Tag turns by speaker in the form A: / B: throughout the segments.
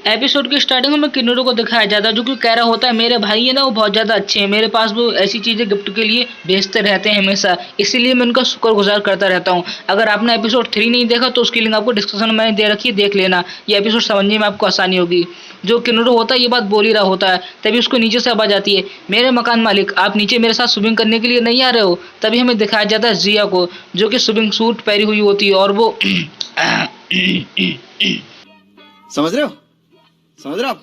A: Episode की starting में किन्नरो को दिखाया जाता है जो कि कह रहा होता है मेरे भाई है ना वो बहुत ज़्यादा अच्छे हैं, मेरे पास वो ऐसी चीज़ें गिफ्ट के लिए भेजते रहते हैं हमेशा, इसीलिए मैं उनका शुक्रगुजार करता रहता हूँ। अगर आपने एपिसोड 3 नहीं देखा तो उसकी लिंक आपको डिस्क्रिप्शन में मैंने दे रखी है, देख लेना। ये एपिसोड समझने में आपको आसानी होगी। जो किन्नरो होता है ये बात बोल ही रहा होता है, तभी उसको नीचे से आवाज़ आती है, मेरे मकान मालिक आप नीचे मेरे साथ स्विमिंग करने के लिए नहीं आ रहे हो। तभी हमें दिखाया जाता है जिया को, जो कि स्विमिंग सूट पहनी हुई होती है और वो
B: समझ रहे हो? समझ रहे हो आप?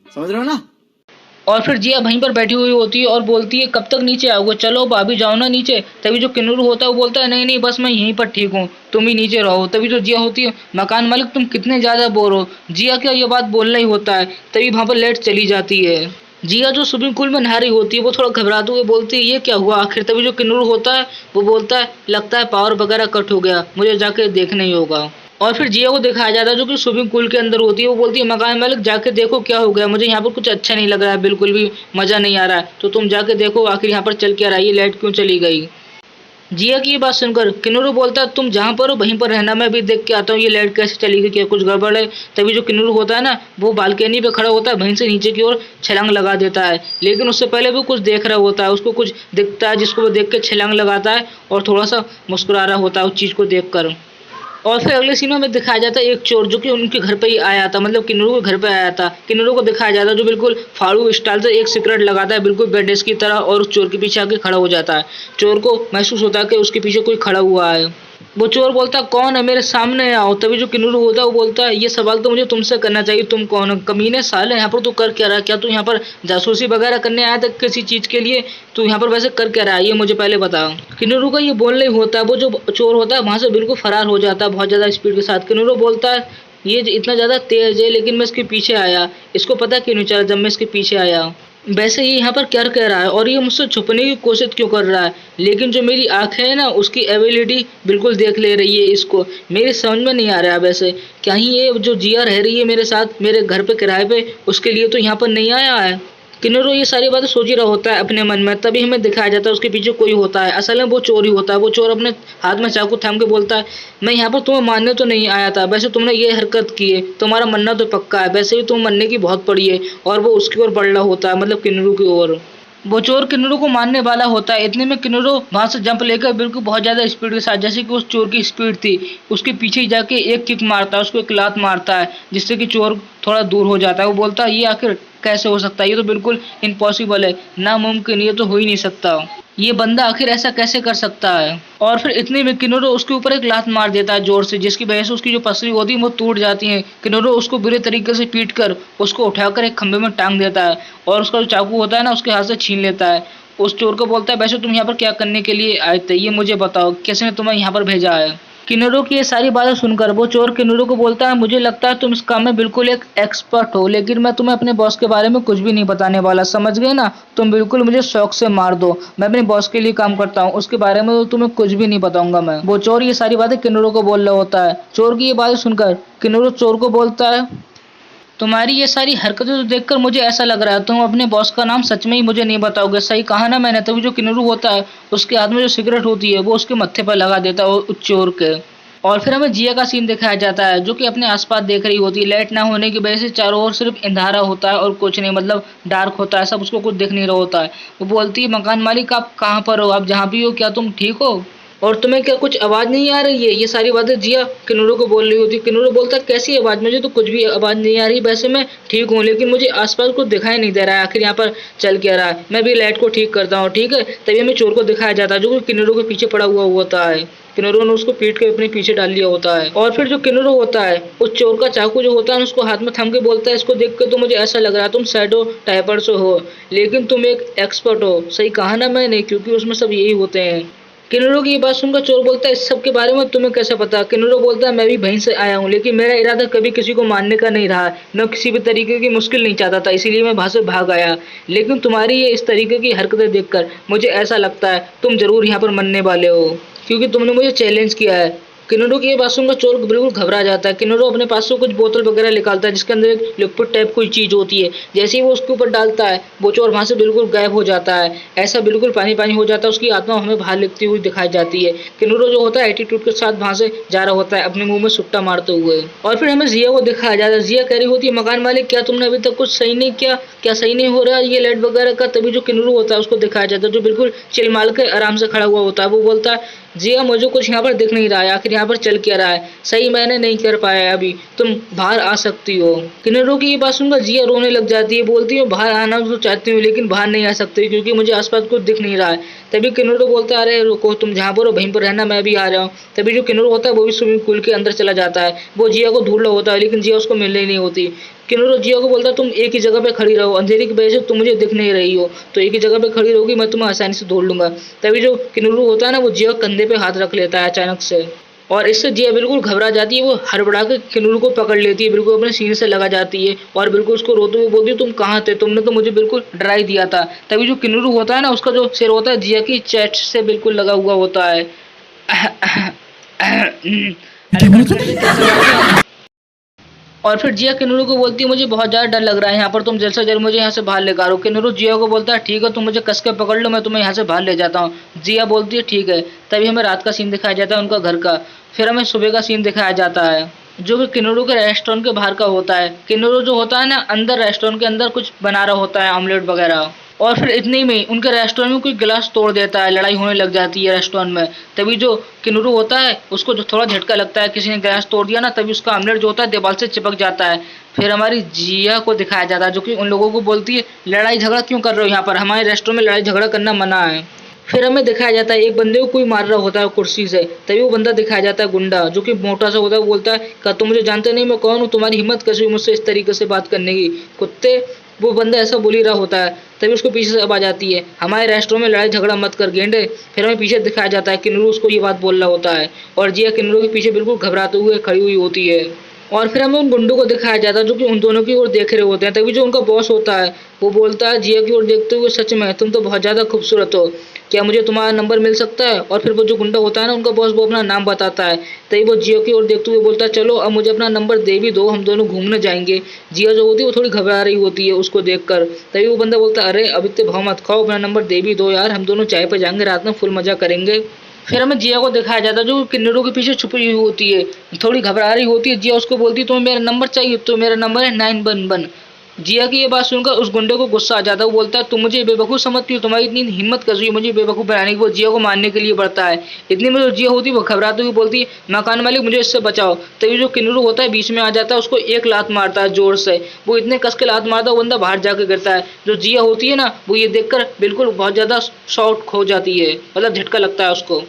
B: समझ रहे हो ना?
A: और फिर जिया वहीं पर बैठी हुई होती है और बोलती है कब तक नीचे आओगे, चलो भाभी जाओ ना नीचे। तभी जो किन्नरू होता है वो बोलता है नहीं नहीं बस मैं यहीं पर ठीक हूँ, तुम ही नीचे रहो। तभी जो जिया होती है मकान मालिक तुम कितने ज़्यादा बोर हो। जिया क्या ये बात बोलना ही होता है, तभी वहाँ पर लाइट चली जाती है। जिया जो स्विमिंग पूल में नहा रही होती है वो थोड़ा घबराते हुए बोलती है ये क्या हुआ आखिर। तभी जो किन्नरू होता है वो बोलता है लगता है पावर वगैरह कट हो गया, मुझे जाके देखना ही होगा। और फिर जिया को दिखाया जाता है जो कि स्विमिंग पूल के अंदर होती है, वो बोलती है मकान मालिक जाके देखो क्या हो गया, मुझे यहाँ पर कुछ अच्छा नहीं लग रहा है, बिल्कुल भी मज़ा नहीं आ रहा है, तो तुम जाके देखो आखिर यहाँ पर चल क्या रहा है, ये लाइट क्यों चली गई। जिया की ये बात सुनकर किन्नरू बोलता है तुम जहाँ पर हो वहीं पर रहना, मैं भी देख के आता हूँ ये लाइट कैसे चली गई, क्या कुछ गड़बड़ है। तभी जो किन्नरू होता है ना वो बालकनी पे खड़ा होता है, वहीं से नीचे की ओर छलांग लगा देता है, लेकिन उससे पहले वो कुछ देख रहा होता है, उसको कुछ दिखता है जिसको वो देख के छलांग लगाता है और थोड़ा सा मुस्कुरा रहा होता है उस चीज़ को देख कर। और फिर अगले सीन में दिखाया जाता है एक चोर जो कि उनके घर पे ही आया था, मतलब किन्नरू के घर पे आया था। किन्नरू को दिखाया जाता है जो बिल्कुल फाड़ू स्टाइल से एक सिगरेट लगाता है बिल्कुल बैंडेज की तरह और उस चोर के पीछे आके खड़ा हो जाता है। चोर को महसूस होता है कि उसके पीछे कोई खड़ा हुआ है। वो चोर बोलता है कौन है, मेरे सामने आओ। तभी जो किन्नरू होता है वो बोलता है ये सवाल तो मुझे तुमसे करना चाहिए, तुम कौन हो कमीने साले, यहाँ पर तू कर क्या रहा है, क्या तू यहाँ पर जासूसी वगैरह करने आया था किसी चीज़ के लिए, तू यहाँ पर वैसे कर क्या रहा है ये मुझे पहले बता। किन्नरू का ये बोलना ही होता है, वो जो चोर होता है वहाँ से बिल्कुल फरार हो जाता है बहुत ज़्यादा स्पीड के साथ। किन्नरू बोलता है ये इतना ज़्यादा तेज है लेकिन मैं इसके पीछे आया, इसको पता क्यों नहीं चला जब मैं इसके पीछे आया। वैसे ये यहाँ पर क्या कह रहा है और ये मुझसे छुपने की कोशिश क्यों कर रहा है, लेकिन जो मेरी आंखें है ना उसकी एबिलिटी बिल्कुल देख ले रही है इसको, मेरी समझ में नहीं आ रहा है वैसे क्या ही ये जो जिया रह रही है मेरे साथ मेरे घर पे किराए पे उसके लिए तो यहाँ पर नहीं आया है। किन्नरू ये सारी बातें सोच ही रहा होता है अपने मन में, तभी हमें दिखाया जाता है उसके पीछे कोई होता है, असल में वो चोर ही होता है। वो चोर अपने हाथ में चाकू थाम के बोलता है मैं यहाँ पर तुम्हें मारने तो नहीं आया था, वैसे तुमने ये हरकत की है तुम्हारा मरना तो पक्का है, वैसे भी तुम मरने की बहुत पड़ी है। और वो उसकी ओर बढ़ रहा होता है, मतलब किन्नरू की ओर। वो चोर किन्नरू को मारने वाला होता है, इतने में किन्नरू वहां से जंप लेकर बिल्कुल बहुत ज्यादा स्पीड के साथ, जैसे कि उस चोर की स्पीड थी, उसके पीछे ही जाके एक किक मारता है, उसको एक लात मारता है जिससे कि चोर थोड़ा दूर हो जाता है। वो बोलता है ये आखिर कैसे हो सकता है, ये तो बिल्कुल इम्पॉसिबल है, नामुमकिन, ये तो हो ही नहीं सकता, ये बंदा आखिर ऐसा कैसे कर सकता है। और फिर इतने में किन्नरू उसके ऊपर एक लात मार देता है जोर से, जिसकी वजह से उसकी जो पसली होती है वो टूट जाती है। किन्नरू उसको बुरे तरीके से पीट कर उसको उठाकर एक खंभे में टांग देता है और उसका जो चाकू होता है ना उसके हाथ से छीन लेता है। उस चोर को बोलता है वैसे तुम यहाँ पर क्या करने के लिए आए थे, ये मुझे बताओ, किसी ने तुम्हें यहाँ पर भेजा है। किन्नरू की ये सारी बातें सुनकर वो चोर किन्नरू को बोलता है मुझे लगता है तुम इस काम में बिल्कुल एक एक्सपर्ट हो, लेकिन मैं तुम्हें अपने बॉस के बारे में कुछ भी नहीं बताने वाला, समझ गए ना, तुम बिल्कुल मुझे शौक से मार दो, मैं अपने बॉस के लिए काम करता हूँ, उसके बारे में तो तुम्हें कुछ भी नहीं बताऊंगा मैं। वो चोर ये सारी बातें किन्नरू को बोल रहा होता है। चोर की ये बातें सुनकर किन्नरू चोर को बोलता है तुम्हारी ये सारी हरकतें तो देखकर मुझे ऐसा लग रहा है तुम अपने बॉस का नाम सच में ही मुझे नहीं बताओगे, सही कहा ना मैंने। तभी जो किन्नरू होता है उसके हाथ में जो सिगरेट होती है वो उसके मत्थे पर लगा देता है उस चोर के। और फिर हमें जिया का सीन दिखाया जाता है जो कि अपने आसपास देख रही होती है, लाइट ना होने की वजह से चारों ओर सिर्फ अंधारा होता है और कुछ नहीं, मतलब डार्क होता है सब, उसको कुछ दिख नहीं रहा होता है। वो बोलती है मकान मालिक आप कहाँ पर हो, आप जहाँ भी हो क्या तुम ठीक हो, और तुम्हें क्या कुछ आवाज़ नहीं आ रही है। ये सारी बातें जिया किन्नरू को बोल रही होती है। किन्नरू बोलता है कैसी आवाज़, मुझे तो कुछ भी आवाज़ नहीं आ रही, वैसे मैं ठीक हूँ लेकिन मुझे आसपास कुछ दिखाई नहीं दे रहा है, आखिर यहाँ पर चल क्या रहा है, मैं भी लाइट को ठीक करता हूँ ठीक है। तभी हमें चोर को दिखाया जाता है जो कि किन्नरू के पीछे पड़ा हुआ होता है। किन्नरू ने उसको पीट के अपने पीछे डाल लिया होता है। और फिर जो किन्नरू होता है उस चोर का चाकू जो होता है उसको हाथ में थम के बोलता है इसको देख के तो मुझे ऐसा लग रहा है तुम शैडो टाइपर से हो, लेकिन तुम एक एक्सपर्ट हो, सही कहा ना मैंने, क्योंकि उसमें सब यही होते हैं। किन्नरू की ये बात सुनकर चोर बोलता है इस सब के बारे में तुम्हें कैसे पता। किन्नरू बोलता है मैं भी वहीं से आया हूँ, लेकिन मेरा इरादा कभी किसी को मारने का नहीं रहा, मैं किसी भी तरीके की मुश्किल नहीं चाहता था, इसीलिए मैं वहाँ से भाग आया। लेकिन तुम्हारी ये इस तरीके की हरकतें देखकर मुझे ऐसा लगता है तुम जरूर यहाँ पर मरने वाले हो, क्योंकि तुमने मुझे चैलेंज किया है। किन्नरो की ये बात सुनकर चोर बिल्कुल घबरा जाता है। किन्नरो अपने पास से कुछ बोतल वगैरह निकालता है जिसके अंदर एक लिक्विड टाइप कोई चीज होती है। जैसे ही वो उसके ऊपर डालता है वो चोर वहां से बिल्कुल गायब हो जाता है। ऐसा बिल्कुल पानी पानी हो जाता है, उसकी आत्मा हमें बाहर लिखती हुई दिखाई जाती है। किन्नरो जो होता है एटीट्यूड के साथ वहां से जा रहा होता है अपने मुंह में सुट्टा मारते हुए। और फिर हमें जिया को दिखाया जाता है। जिया कह रही होती है मकान मालिक क्या तुमने अभी तक कुछ सही नहीं किया, क्या सही नहीं हो रहा ये लाइट वगैरह का। तभी जो किन्नरो होता है उसको दिखाया जाता है जो बिल्कुल चिलमाल के आराम से खड़ा हुआ होता है। वो बोलता है जिया मुझे कुछ यहाँ पर दिख नहीं रहा है, आखिर यहाँ पर चल क्या रहा है, सही मैंने नहीं कर पाया है अभी, तुम बाहर आ सकती हो। किन्नरो की ये बात सुनकर जिया रोने लग जाती है, बोलती है बाहर आना तो चाहती हूँ लेकिन बाहर नहीं आ सकती क्योंकि मुझे आसपास कुछ दिख नहीं रहा है। तभी किन्नरो बोलता है अरे रुको, तुम जहाँ पर हो वहीं पर रहना, मैं भी आ रहा हूँ। तभी जो किन्नरो होता है वो भी स्विमिंग पूल के अंदर चला जाता है। वो जिया को ढूंढ रहा होता है लेकिन जिया उसको मिल रही नहीं होती। किन्नरो जिया को बोलता है तुम एक ही जगह पे खड़ी रहो, अंधेरे की वजह से तुम मुझे दिख नहीं रही हो, तो एक ही जगह पे खड़ी रहोगी मैं तुम्हें आसानी से ढूंढ लूंगा। तभी जो किन्नरो होता है ना वो जिया कंधे पे हाथ रख लेता है अचानक से, और इससे जिया बिल्कुल घबरा जाती है। वो हड़बड़ा के किन्नरो को पकड़ लेती है, बिल्कुल अपने सीने से लगा जाती है और बिल्कुल उसको रोते हुए बोलती है तुम कहाँ थे, तुमने तो मुझे बिल्कुल डरा ही दिया था। तभी जो किन्नरो होता है ना उसका जो सिर होता है जिया की चेस्ट से बिल्कुल लगा हुआ होता है। और फिर जिया किन्नरो को बोलती है मुझे बहुत ज़्यादा डर लग रहा है यहाँ पर, तुम जल्द से जल्द मुझे यहाँ से बाहर लेकर आओ। किन्नरो जिया को बोलता है ठीक है तुम मुझे कस के पकड़ लो, मैं तुम्हें यहाँ से बाहर ले जाता हूँ। जिया बोलती है ठीक है। तभी हमें रात का सीन दिखाया जाता है उनका घर का। फिर हमें सुबह का सीन दिखाया जाता है जो कि किन्नरो के रेस्टोरेंट के बाहर का होता है। किन्नरो जो होता है ना अंदर रेस्टोरेंट के अंदर कुछ बना रहा होता है ऑमलेट वगैरह, और फिर इतने में उनके रेस्टोरेंट में कोई गिलास तोड़ देता है, लड़ाई होने लग जाती है रेस्टोरेंट में। तभी जो किन्नरो होता है उसको जो थोड़ा झटका लगता है किसी ने गिलास तोड़ दिया ना, तभी उसका ऑमलेट जो होता है दीवार से चिपक जाता है। फिर हमारी जिया को दिखाया जाता है जो कि उन लोगों को बोलती है लड़ाई झगड़ा क्यों कर रहे हो यहाँ पर, हमारे रेस्टोरेंट में लड़ाई झगड़ा करना मना है। फिर हमें दिखाया जाता है एक बंदे को कोई मार रहा होता है कुर्सी से। तभी वो बंदा दिखाया जाता है गुंडा जो कि मोटा सा होता है। वो बोलता है क्या तुम मुझे जानते नहीं मैं कौन हूँ, तुम्हारी हिम्मत कैसे हुई मुझसे इस तरीके से बात करने की, कुत्ते। वो बंदा ऐसा बोल ही रहा होता है। तभी उसको पीछे से आवाज आती है हमारे रेस्टोरेंट में लड़ाई झगड़ा मत कर गेंडे। फिर हमें पीछे दिखाया जाता है किन्नरो उसको ये बात बोल रहा होता है और जिया किन्नरो के पीछे बिल्कुल घबराते हुए खड़ी हुई होती है। और फिर हमें उन गुंडों को दिखाया जाता है जो कि उन दोनों की ओर देख रहे होते हैं। तभी जो उनका बॉस होता है वो बोलता है जिया की ओर देखते हुए सच में तुम तो बहुत ज़्यादा खूबसूरत हो, क्या मुझे तुम्हारा नंबर मिल सकता है। और फिर वो जो गुंडा होता है ना उनका बॉस वो अपना नाम बताता है। तभी वो जिया की ओर देखते हुए बोलता है चलो अब मुझे अपना नंबर दे भी दो, हम दोनों घूमने जाएंगे। जिया जो होती है वो थोड़ी घबरा रही होती है उसको देखकर। तभी वो बंदा बोलता है अरे अब इतने भाव मत खाओ, अपना नंबर दे भी दो यार, हम दोनों चाय पे जाएंगे रात में फुल मजा करेंगे। फिर हमें जिया को दिखाया जाता है जो किन्नरो के पीछे छुपी हुई होती है, थोड़ी घबरा रही होती है। जिया उसको बोलती है तुम्हें मेरा नंबर चाहिए, तो मेरा नंबर है 911। जिया की ये बात सुनकर उस गुंडे को गुस्सा आ जाता है। वो बोलता है तुम मुझे बेवकूफ़ समझती हो, तुम्हारी इतनी हिम्मत कैसे हुई मुझे बेवकूफ़ बनाने की। वो जिया को मारने के लिए बढ़ता है। इतनी में जो जिया होती है वो घबराती हुई बोलती है मकान मालिक मुझे इससे बचाओ। तभी जो किन्नरो होता है बीच में आ जाता है, उसको एक लात मारता है जोर से। वो इतने कस के लात मारता है वो बंदा बाहर जाकर गिरता है। जो जिया होती है ना वो ये देखकर बिल्कुल बहुत ज़्यादा शॉक खो जाती है, मतलब झटका लगता है उसको।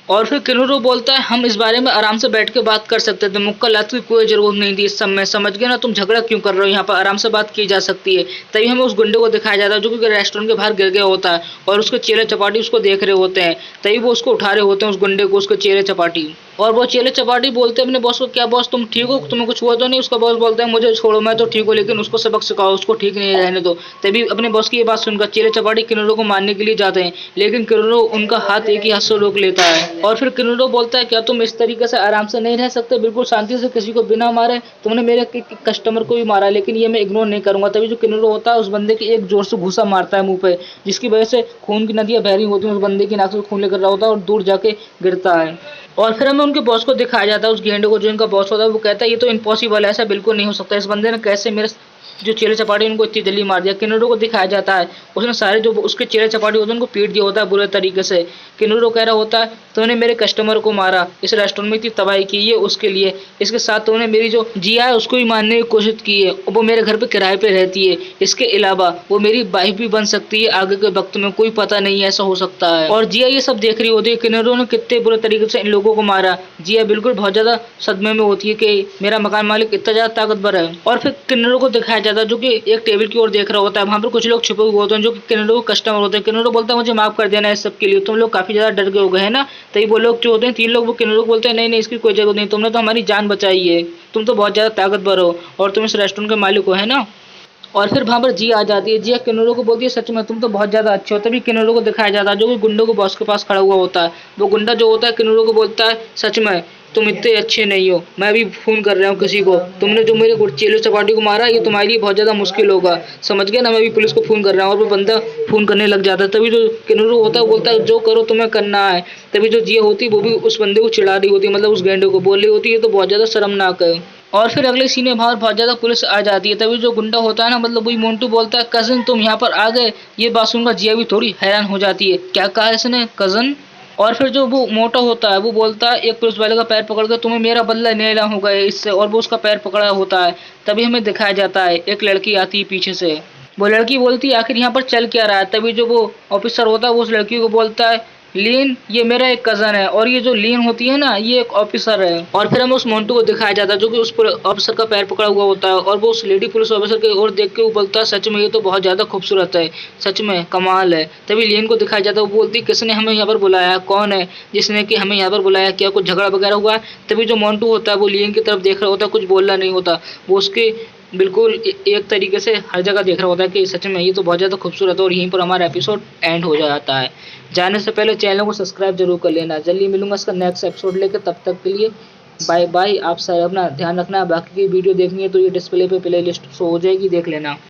A: और फिर किन्नरो बोलता है हम इस बारे में आराम से बैठ के बात कर सकते थे, मुक्का लात की कोई जरूरत नहीं थी इस समय, समझ गए ना, तुम झगड़ा क्यों कर रहे हो, यहाँ पर आराम से बात की जा सकती है। तभी हमें उस गुंडे को दिखाया जाता है जो कि रेस्टोरेंट के बाहर गिर गया होता है और उसके चेले चपाटी उसको देख रहे होते हैं। तभी वो उसको उठा रहे होते हैं उस गुंडे को, उसके चेले चपाटी। और वो चेले चपाटी बोलते हैं अपने बॉस को क्या बॉस तुम ठीक हो, तुम्हें कुछ हुआ तो नहीं। उसका बॉस बोलता है मुझे छोड़ो मैं तो ठीक हूँ लेकिन उसको सबक सिखाओ, उसको ठीक नहीं रहने दो। तभी अपने बॉस की ये बात सुनकर चेले चपाटी किन्नरो को मारने के लिए जाते हैं लेकिन किन्नरो उनका हाथ एक ही हाथ से रोक लेता है। और फिर किन्नरो बोलता है क्या तुम इस तरीके से आराम से नहीं रह सकते, बिल्कुल शांति से किसी को बिना मारे, तुमने मेरे कस्टमर को भी मारा लेकिन ये मैं इग्नोर नहीं करूंगा। तभी जो किन्नरो होता है उस बंदे की एक जोर से घूसा मारता है मुंह पे, जिसकी वजह से खून की नदियां बह रही होती हैं, उस बंदे की नाक से खून लेकर रहा होता है और दूर जाके गिरता है। और फिर हमें उनके बॉस को दिखाया जाता है, उस गेंडे को जो इनका बॉस होता है। वो कहता है ये तो इम्पॉसिबल है, ऐसा बिल्कुल नहीं हो सकता, इस बंदे ने कैसे मेरे जो चेले चपाटी उनको इतनी जल्दी मार दिया। किन्नरो को दिखाया जाता है उसने सारे जो उसके चेले चपाटी होते हैं उनको पीट दिया होता है बुरे तरीके से। किन्नरो कह रहा होता है तूने मेरे कस्टमर को मारा, इस रेस्टोरेंट में इतनी तबाही की ये उसके लिए, इसके साथ तूने मेरी जो जिया है उसको भी मारने की कोशिश की है, वो मेरे घर पे किराए पे रहती है, इसके अलावा वो मेरी वाइफ भी बन सकती है आगे के वक्त में, कोई पता नहीं ऐसा हो सकता है। और जिया ये सब देख रही होती है किन्नरो ने कितने बुरे तरीके से इन लोगों को मारा। जिया बिल्कुल बहुत ज्यादा सदमे में होती है कि मेरा मकान मालिक इतना ज्यादा ताकतवर है। और फिर किन्नरो को दिखाया जाता है जो कि एक टेबल की ओर देख रहा होता है, वहाँ पर कुछ लोग छुपे हुए होते हैं जो कि किन्नरो के कस्टमर होते हैं। किन्नरो बोलता है मुझे माफ कर देना इस सब के लिए, तुम लोग काफी ज्यादा डर गए हो गए है ना। तभी वो लोग जो होते हैं 3 लोग वो किन्नरो को बोलते हैं नहीं नहीं इसकी कोई जरूरत नहीं, तुमने तो हमारी जान बचाई है, तुम तो बहुत ज्यादा ताकतवर हो और तुम इस रेस्टोरेंट के मालिक हो है ना। और फिर वहाँ पर जिया आ जाती है। जिया किन्नरो को बोलती है सच में तुम तो बहुत ज्यादा अच्छे हो। तभी किन्नरो को दिखाया जाता है जो कि गुंडों को बॉस के पास खड़ा हुआ होता है। वो गुंडा जो होता है किन्नरो को बोलता है सच में तुम इतने अच्छे नहीं हो, मैं भी फ़ोन कर रहा हूँ किसी को, तुमने जो मेरे चेलो चपाटी को मारा ये तुम्हारे लिए बहुत ज़्यादा मुश्किल होगा, समझ गए ना, मैं भी पुलिस को फ़ोन कर रहा हूँ। और वो बंदा फ़ोन करने लग जाता है। तभी जो किन्नरू होता है वो बोलता है जो करो तुम्हें करना है। तभी जो जिया होती है वो भी उस बंदे को चिढ़ा रही होती है, मतलब उस गेंडे को बोल रही होती है, तो बहुत ज़्यादा शर्मनाक है। और फिर अगले सीन में बाहर बहुत ज़्यादा पुलिस आ जाती है। तभी जो गुंडा होता है ना, मतलब वही मोंटू बोलता है कज़न तुम यहाँ पर आ गए। ये बात सुनकर जिया भी थोड़ी हैरान हो जाती है, क्या कहा इसने कज़न। और फिर जो वो मोटा होता है वो बोलता है एक पुलिस वाले का पैर पकड़ कर तुम्हें मेरा बदला लेना होगा इससे, और वो उसका पैर पकड़ा होता है। तभी हमें दिखाया जाता है एक लड़की आती है पीछे से, वो लड़की बोलती है आखिर यहाँ पर चल क्या रहा है। तभी जो वो ऑफिसर होता है वो उस लड़की को बोलता है लीन ये मेरा एक कज़न है, और ये जो लीन होती है ना ये एक ऑफिसर है। और फिर हमें उस मोंटू को दिखाया जाता है जो कि उस ऑफिसर का पैर पकड़ा हुआ होता है, और वो उस लेडी पुलिस ऑफिसर की ओर देख के वो बोलता है सच में ये तो बहुत ज़्यादा खूबसूरत है, सच में कमाल है। तभी लीन को दिखाया जाता है, वो बोलती है किसने हमें यहाँ पर बुलाया, कौन है जिसने कि हमें यहाँ पर बुलाया, क्या कुछ झगड़ा वगैरह हुआ है। तभी जो मोंटू होता है वो लीन की तरफ देख रहा होता है, कुछ बोलना नहीं होता, वो उसके बिल्कुल एक तरीके से हर जगह देख रहा होता है कि सच में ये तो बहुत ज़्यादा खूबसूरत है। और यहीं पर हमारा एपिसोड एंड हो जाता है। जाने से पहले चैनल को सब्सक्राइब जरूर कर लेना। जल्दी मिलूंगा इसका नेक्स्ट एपिसोड लेकर, तब तक के लिए बाय बाय। आप सब अपना ध्यान रखना। बाकी की वीडियो देखनी है तो ये डिस्प्ले पे प्ले लिस्ट शो हो जाएगी, देख लेना।